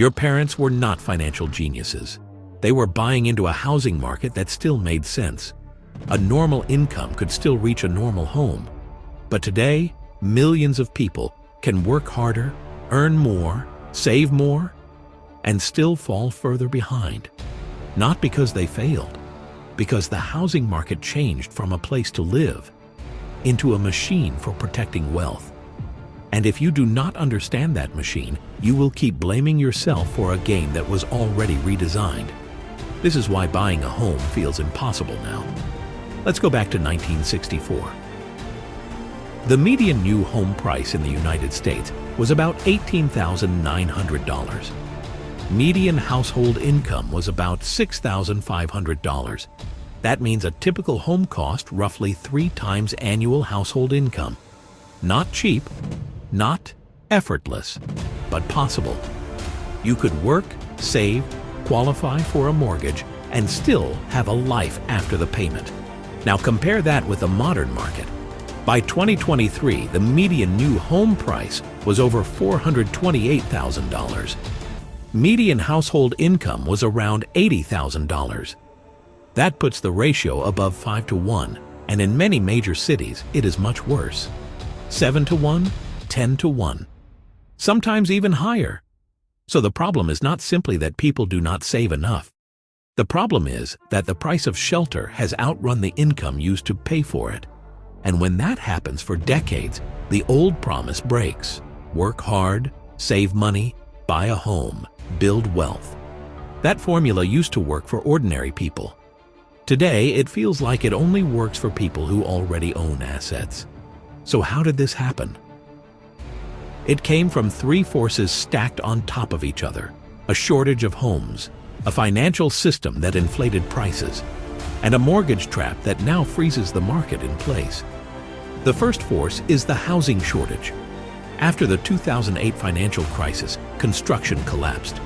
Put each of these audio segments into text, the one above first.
Your parents were not financial geniuses. They were buying into a housing market that still made sense. A normal income could still reach a normal home. But today, millions of people can work harder, earn more, save more, and still fall further behind. Not because they failed, because the housing market changed from a place to live into a machine for protecting wealth. And if you do not understand that machine, you will keep blaming yourself for a game that was already redesigned. This is why buying a home feels impossible now. Let's go back to 1964. The median new home price in the United States was about $18,900. Median household income was about $6,500. That means a typical home cost roughly 3 times annual household income. Not cheap, not effortless, but possible. You could work, save, qualify for a mortgage, and still have a life after the payment. Now compare that with the modern market. By 2023, the median new home price was over $428,000. Median household income was around $80,000. That puts the ratio above 5 to 1, and in many major cities, it is much worse. 7 to 1, 10 to 1, sometimes even higher. So the problem is not simply that people do not save enough. The problem is that the price of shelter has outrun the income used to pay for it. And when that happens for decades, the old promise breaks. Work hard, save money, buy a home, build wealth. That formula used to work for ordinary people. Today, it feels like it only works for people who already own assets. So how did this happen? It came from 3 forces stacked on top of each other: a shortage of homes, a financial system that inflated prices, and a mortgage trap that now freezes the market in place. The first force is the housing shortage. After the 2008 financial crisis, construction collapsed.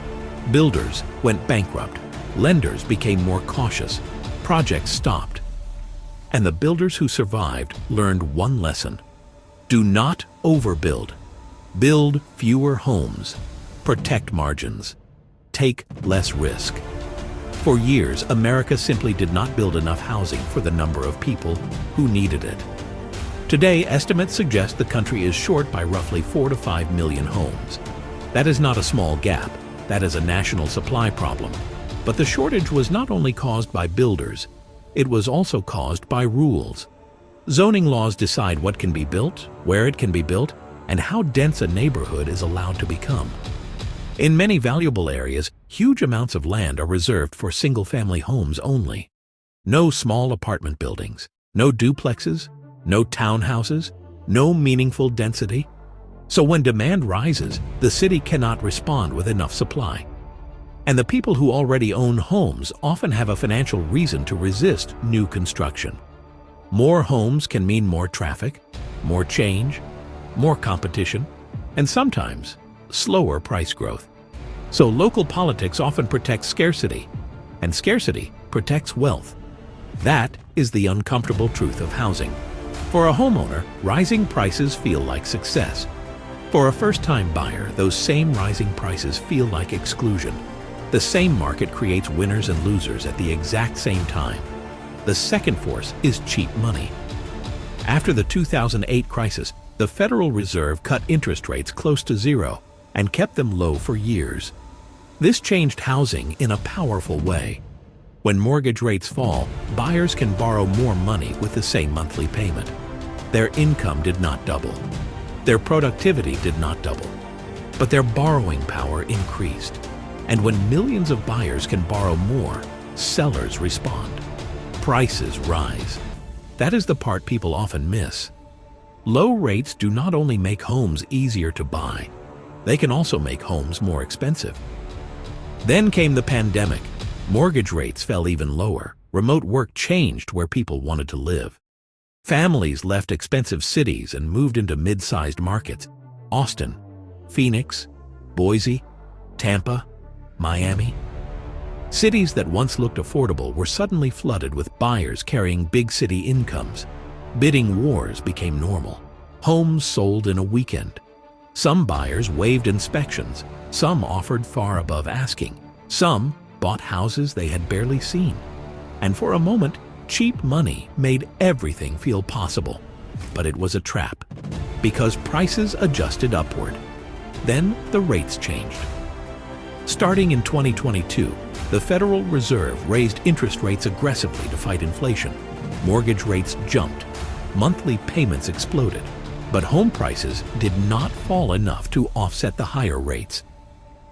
Builders went bankrupt. Lenders became more cautious. Projects stopped. And the builders who survived learned one lesson: do not overbuild. Build fewer homes. Protect margins. Take less risk. For years, America simply did not build enough housing for the number of people who needed it. Today, estimates suggest the country is short by roughly 4 to 5 million homes. That is not a small gap. That is a national supply problem. But the shortage was not only caused by builders, it was also caused by rules. Zoning laws decide what can be built, where it can be built, and how dense a neighborhood is allowed to become. In many valuable areas, huge amounts of land are reserved for single-family homes only. No small apartment buildings, no duplexes, no townhouses, no meaningful density. So when demand rises, the city cannot respond with enough supply. And the people who already own homes often have a financial reason to resist new construction. More homes can mean more traffic, more change, more competition, and sometimes slower price growth. So local politics often protects scarcity, and scarcity protects wealth. That is the uncomfortable truth of housing. For a homeowner, rising prices feel like success. For a first-time buyer, those same rising prices feel like exclusion. The same market creates winners and losers at the exact same time. The second force is cheap money. After the 2008 crisis, the Federal Reserve cut interest rates close to zero and kept them low for years. This changed housing in a powerful way. When mortgage rates fall, buyers can borrow more money with the same monthly payment. Their income did not double. Their productivity did not double. But their borrowing power increased. And when millions of buyers can borrow more, sellers respond. Prices rise. That is the part people often miss. Low rates do not only make homes easier to buy, they can also make homes more expensive. Then came the pandemic. Mortgage rates fell even lower. Remote work changed where people wanted to live. Families left expensive cities and moved into mid-sized markets: Austin, Phoenix, Boise, Tampa, Miami. Cities that once looked affordable were suddenly flooded with buyers carrying big city incomes. Bidding wars became normal. Homes sold in a weekend. Some buyers waived inspections. Some offered far above asking. Some bought houses they had barely seen. And for a moment, cheap money made everything feel possible. But it was a trap, because prices adjusted upward. Then the rates changed. Starting in 2022, the Federal Reserve raised interest rates aggressively to fight inflation. Mortgage rates jumped. Monthly payments exploded. But home prices did not fall enough to offset the higher rates.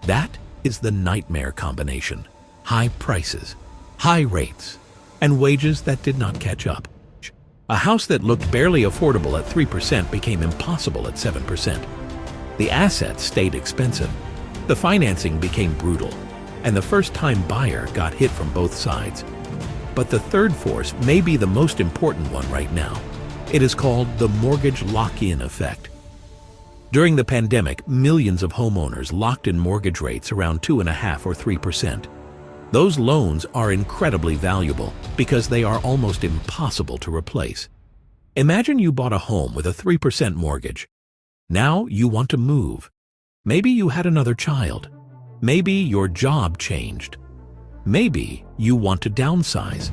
That is the nightmare combination: high prices, high rates, and wages that did not catch up. A house that looked barely affordable at 3% became impossible at 7%. The assets stayed expensive, the financing became brutal, and the first-time buyer got hit from both sides. But the third force may be the most important one right now. It is called the mortgage lock-in effect. During the pandemic, millions of homeowners locked in mortgage rates around 2.5 or 3%. Those loans are incredibly valuable because they are almost impossible to replace. Imagine you bought a home with a 3% mortgage. Now you want to move. Maybe you had another child. Maybe your job changed. Maybe you want to downsize.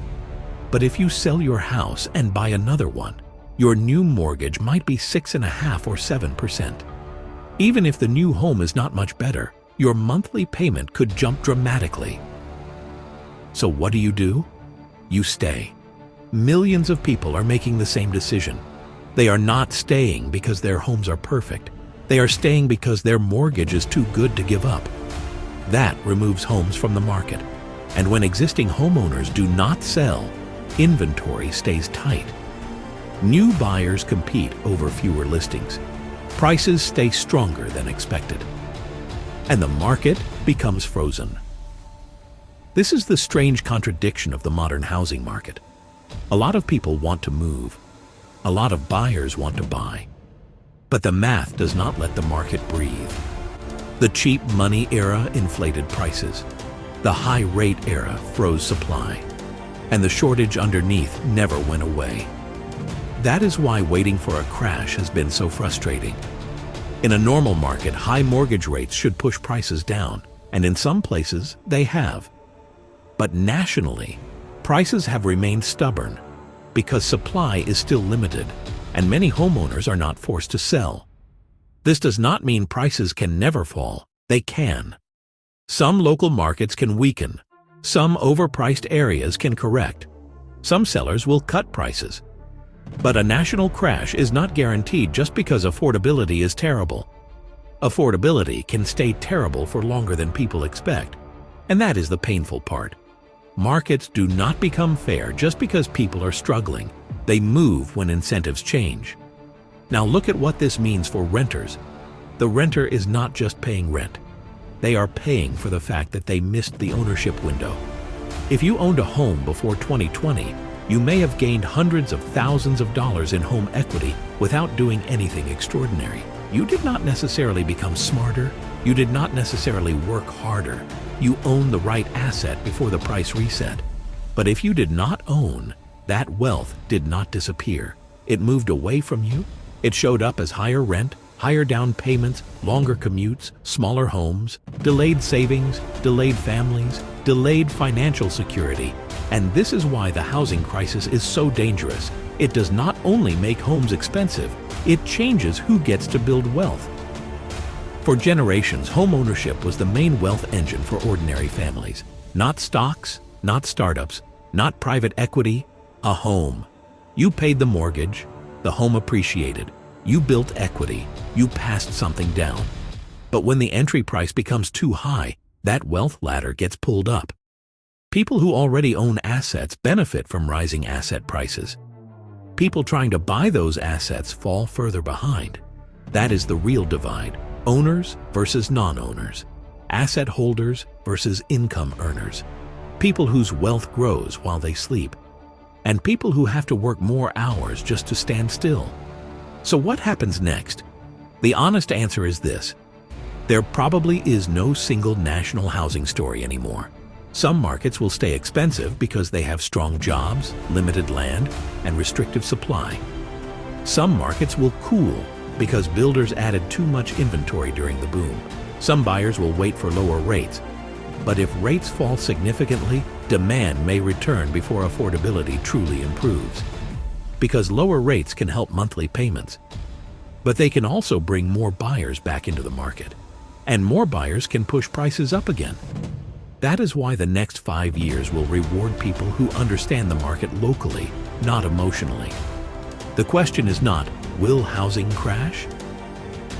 But if you sell your house and buy another one, your new mortgage might be 6.5 or 7%. Even if the new home is not much better, your monthly payment could jump dramatically. So what do? You stay. Millions of people are making the same decision. They are not staying because their homes are perfect. They are staying because their mortgage is too good to give up. That removes homes from the market. And when existing homeowners do not sell, inventory stays tight. New buyers compete over fewer listings. Prices stay stronger than expected. And the market becomes frozen. This is the strange contradiction of the modern housing market. A lot of people want to move. A lot of buyers want to buy. But the math does not let the market breathe. The cheap money era inflated prices. The high rate era froze supply. And the shortage underneath never went away. That is why waiting for a crash has been so frustrating. In a normal market, high mortgage rates should push prices down, and in some places, they have. But nationally, prices have remained stubborn because supply is still limited, and many homeowners are not forced to sell. This does not mean prices can never fall. They can. Some local markets can weaken. Some overpriced areas can correct. Some sellers will cut prices. But a national crash is not guaranteed just because affordability is terrible. Affordability can stay terrible for longer than people expect, and that is the painful part. Markets do not become fair just because people are struggling. They move when incentives change. Now look at what this means for renters. The renter is not just paying rent. They are paying for the fact that they missed the ownership window. If you owned a home before 2020, you may have gained hundreds of thousands of dollars in home equity without doing anything extraordinary. You did not necessarily become smarter. You did not necessarily work harder. You owned the right asset before the price reset. But if you did not own, that wealth did not disappear. It moved away from you. It showed up as higher rent, higher down payments, longer commutes, smaller homes, delayed savings, delayed families, delayed financial security. And this is why the housing crisis is so dangerous. It does not only make homes expensive, it changes who gets to build wealth. For generations, homeownership was the main wealth engine for ordinary families. Not stocks, not startups, not private equity, a home. You paid the mortgage, the home appreciated. You built equity, you passed something down. But when the entry price becomes too high, that wealth ladder gets pulled up. People who already own assets benefit from rising asset prices. People trying to buy those assets fall further behind. That is the real divide: owners versus non-owners, asset holders versus income earners, people whose wealth grows while they sleep, and people who have to work more hours just to stand still. So what happens next? The honest answer is this: there probably is no single national housing story anymore. Some markets will stay expensive because they have strong jobs, limited land, and restrictive supply. Some markets will cool because builders added too much inventory during the boom. Some buyers will wait for lower rates, but if rates fall significantly, demand may return before affordability truly improves. Because lower rates can help monthly payments, but they can also bring more buyers back into the market. And more buyers can push prices up again. That is why the next 5 years will reward people who understand the market locally, not emotionally. The question is not, will housing crash?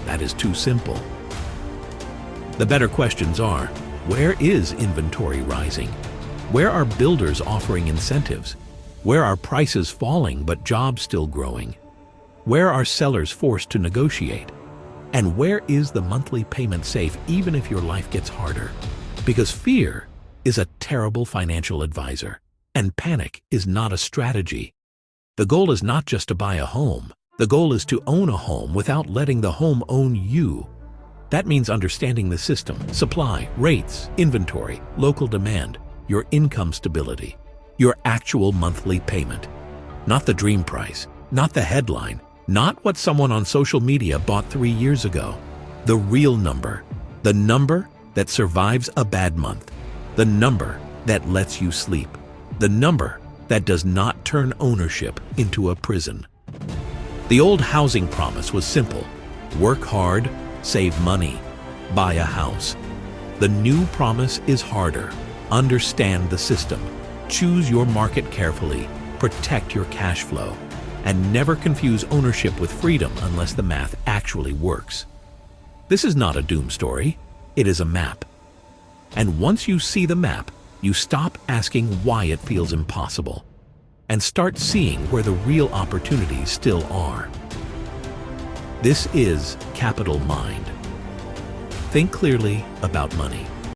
That is too simple. The better questions are, where is inventory rising? Where are builders offering incentives? Where are prices falling but jobs still growing? Where are sellers forced to negotiate? And where is the monthly payment safe even if your life gets harder? Because fear is a terrible financial advisor, and panic is not a strategy. The goal is not just to buy a home. The goal is to own a home without letting the home own you. That means understanding the system, supply, rates, inventory, local demand, your income stability, your actual monthly payment. Not the dream price, not the headline, not what someone on social media bought 3 years ago. The real number, the number that survives a bad month, the number that lets you sleep, the number that does not turn ownership into a prison. The old housing promise was simple: work hard, save money, buy a house. The new promise is harder. Understand the system, choose your market carefully, protect your cash flow, and never confuse ownership with freedom unless the math actually works. This is not a doom story, it is a map. And once you see the map, you stop asking why it feels impossible and start seeing where the real opportunities still are. This is Capital Mind. Think clearly about money.